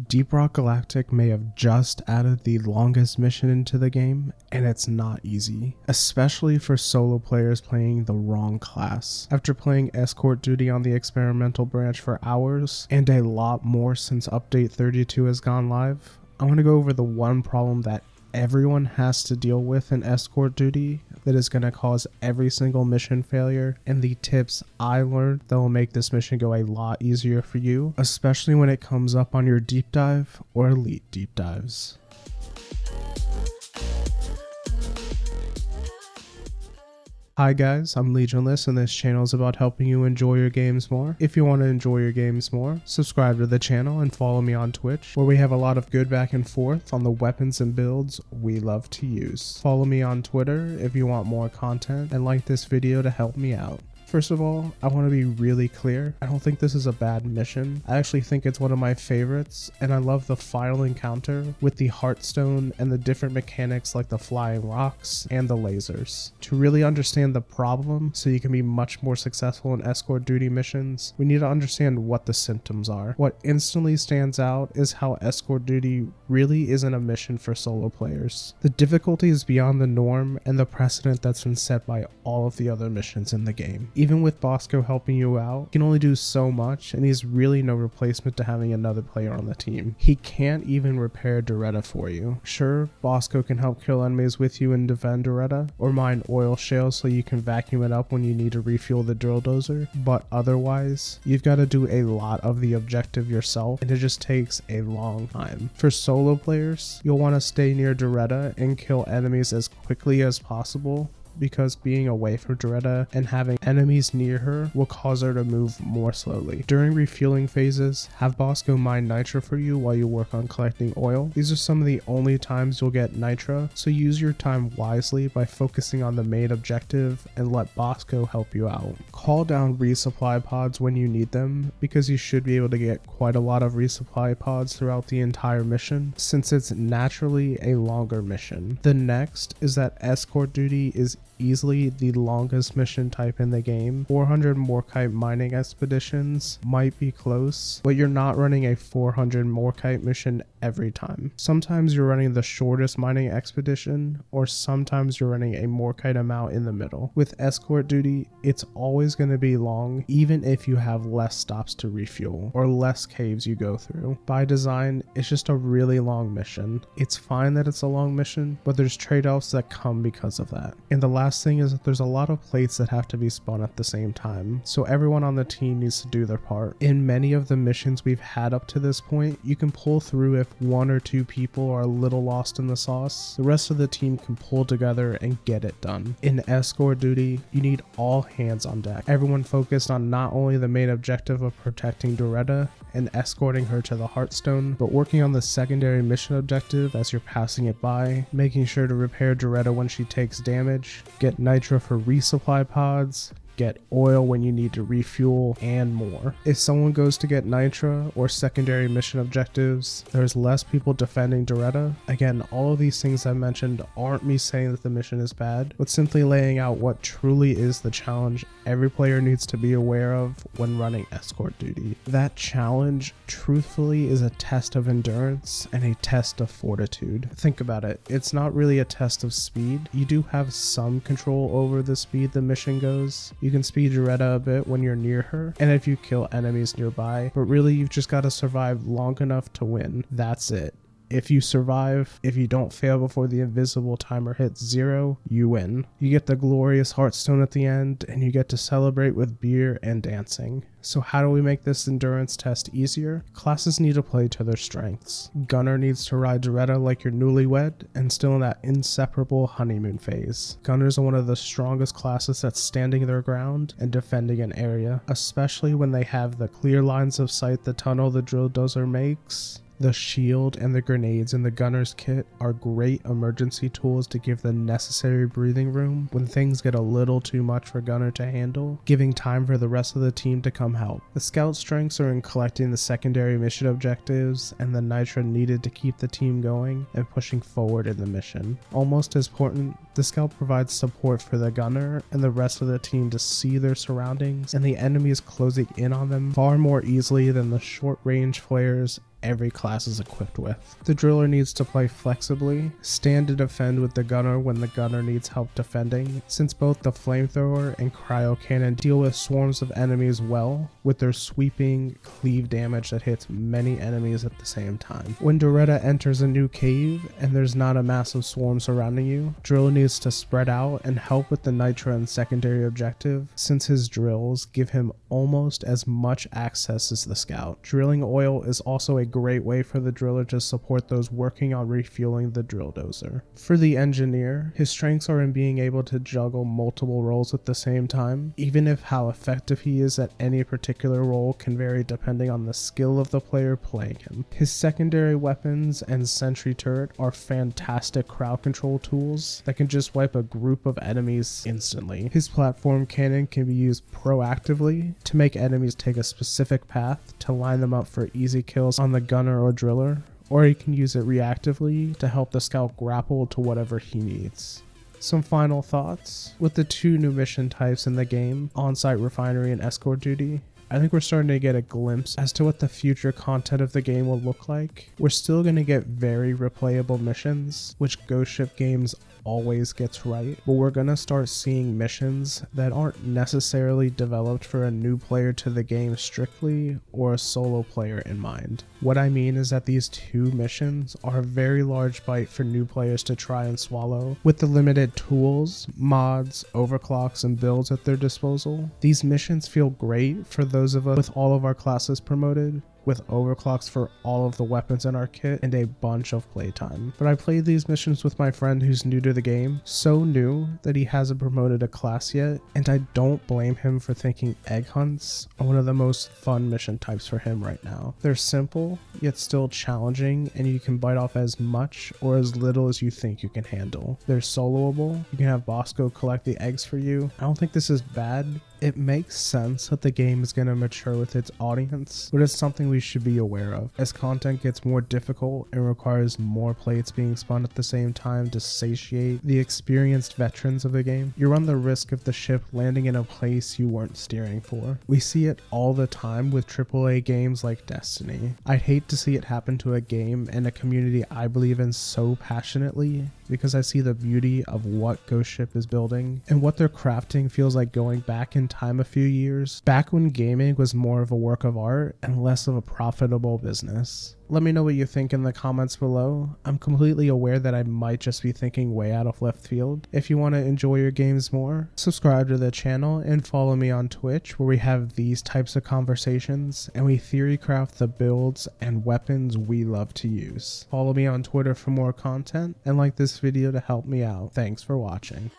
Deep Rock Galactic may have just added the longest mission into the game, and it's not easy, especially for solo players playing the wrong class. After playing Escort Duty on the experimental branch for hours, and a lot more since update 32 has gone live, I want to go over the one problem that everyone has to deal with in Escort Duty that is going to cause every single mission failure, and the tips I learned that will make this mission go a lot easier for you, especially when it comes up on your deep dive or elite deep dives. Hi guys, I'm Legionless and this channel is about helping you enjoy your games more. If you want to enjoy your games more, subscribe to the channel and follow me on Twitch, where we have a lot of good back and forth on the weapons and builds we love to use. Follow me on Twitter if you want more content, and like this video to help me out. First of all, I want to be really clear. I don't think this is a bad mission. I actually think it's one of my favorites, and I love the final encounter with the heartstone and the different mechanics like the flying rocks and the lasers. To really understand the problem so you can be much more successful in Escort Duty missions, we need to understand what the symptoms are. What instantly stands out is how Escort Duty really isn't a mission for solo players. The difficulty is beyond the norm and the precedent that's been set by all of the other missions in the game. Even with Bosco helping you out, he can only do so much, and he's really no replacement to having another player on the team. He can't even repair Doretta for you. Sure, Bosco can help kill enemies with you and defend Doretta, or mine oil shales so you can vacuum it up when you need to refuel the drill dozer, but otherwise, you've got to do a lot of the objective yourself, and it just takes a long time. For solo players, you'll want to stay near Doretta and kill enemies as quickly as possible, because being away from Doretta and having enemies near her will cause her to move more slowly. During refueling phases, have Bosco mine nitra for you while you work on collecting oil. These are some of the only times you'll get nitra, so use your time wisely by focusing on the main objective and let Bosco help you out. Call down resupply pods when you need them, because you should be able to get quite a lot of resupply pods throughout the entire mission, since it's naturally a longer mission. The next is that Escort Duty is easily the longest mission type in the game. 400 Morkite mining expeditions might be close, but you're not running a 400 Morkite mission every time. Sometimes you're running the shortest mining expedition, or sometimes you're running a Morkite amount in the middle. With Escort Duty, it's always going to be long, even if you have less stops to refuel or less caves you go through. By design, it's just a really long mission. It's fine that it's a long mission, but there's trade-offs that come because of that. And the last thing is that there's a lot of plates that have to be spun at the same time, so everyone on the team needs to do their part. In many of the missions we've had up to this point, you can pull through if one or two people are a little lost in the sauce. The rest of the team can pull together and get it done. In Escort Duty, you need all hands on deck. Everyone focused on not only the main objective of protecting Doretta and escorting her to the heartstone, but working on the secondary mission objective as you're passing it by, making sure to repair Doretta when she takes damage, get nitra for resupply pods, get oil when you need to refuel, and more. If someone goes to get nitra or secondary mission objectives, there's less people defending Doretta. Again, all of these things I mentioned aren't me saying that the mission is bad, but simply laying out what truly is the challenge every player needs to be aware of when running Escort Duty. That challenge, truthfully, is a test of endurance and a test of fortitude. Think about it. It's not really a test of speed. You do have some control over the speed the mission goes. You can speed Doretta a bit when you're near her, and if you kill enemies nearby, but really you've just got to survive long enough to win. That's it. If you survive, if you don't fail before the invisible timer hits 0, you win. You get the glorious heartstone at the end, and you get to celebrate with beer and dancing. So how do we make this endurance test easier? Classes need to play to their strengths. Gunner needs to ride Doretta like you're newlywed and still in that inseparable honeymoon phase. Gunners are one of the strongest classes that's standing their ground and defending an area, especially when they have the clear lines of sight the tunnel the drill dozer makes. The shield and the grenades in the gunner's kit are great emergency tools to give the necessary breathing room when things get a little too much for gunner to handle, giving time for the rest of the team to come help. The scout strengths are in collecting the secondary mission objectives and the nitra needed to keep the team going and pushing forward in the mission. Almost as important, the scout provides support for the gunner and the rest of the team to see their surroundings and the enemies closing in on them far more easily than the short range flares every class is equipped with. The driller needs to play flexibly, stand to defend with the gunner when the gunner needs help defending, since both the flamethrower and cryo cannon deal with swarms of enemies well, with their sweeping cleave damage that hits many enemies at the same time. When Doretta enters a new cave and there's not a massive swarm surrounding you, driller needs to spread out and help with the nitro and secondary objective, since his drills give him almost as much access as the scout. Drilling oil is also a great way for the driller to support those working on refueling the drill dozer. For the engineer, his strengths are in being able to juggle multiple roles at the same time, even if how effective he is at any particular role can vary depending on the skill of the player playing him. His secondary weapons and sentry turret are fantastic crowd control tools that can just wipe a group of enemies instantly. His platform cannon can be used proactively to make enemies take a specific path to line them up for easy kills on the gunner or driller, or he can use it reactively to help the scout grapple to whatever he needs. Some final thoughts. With the two new mission types in the game, on-site refinery and escort duty, I think we're starting to get a glimpse as to what the future content of the game will look like. We're still going to get very replayable missions, which Ghost Ship games always gets right, but we're gonna start seeing missions that aren't necessarily developed for a new player to the game strictly or a solo player in mind. What I mean is that these two missions are a very large bite for new players to try and swallow. With the limited tools, mods, overclocks, and builds at their disposal, these missions feel great for those of us with all of our classes promoted, with overclocks for all of the weapons in our kit and a bunch of playtime. But I played these missions with my friend who's new to the game, so new that he hasn't promoted a class yet, and I don't blame him for thinking egg hunts are one of the most fun mission types for him right now. They're simple, yet still challenging, and you can bite off as much or as little as you think you can handle. They're soloable, you can have Bosco collect the eggs for you. I don't think this is bad. It makes sense that the game is going to mature with its audience, but it's something we should be aware of. As content gets more difficult and requires more plates being spun at the same time to satiate the experienced veterans of the game, you run the risk of the ship landing in a place you weren't steering for. We see it all the time with AAA games like Destiny. I'd hate to see it happen to a game and a community I believe in so passionately, because I see the beauty of what Ghost Ship is building, and what they're crafting feels like going back in time a few years, back when gaming was more of a work of art and less of a profitable business. Let me know what you think in the comments below. I'm completely aware that I might just be thinking way out of left field. If you want to enjoy your games more, subscribe to the channel and follow me on Twitch, where we have these types of conversations and we theory craft the builds and weapons we love to use. Follow me on Twitter for more content and like this video to help me out. Thanks for watching.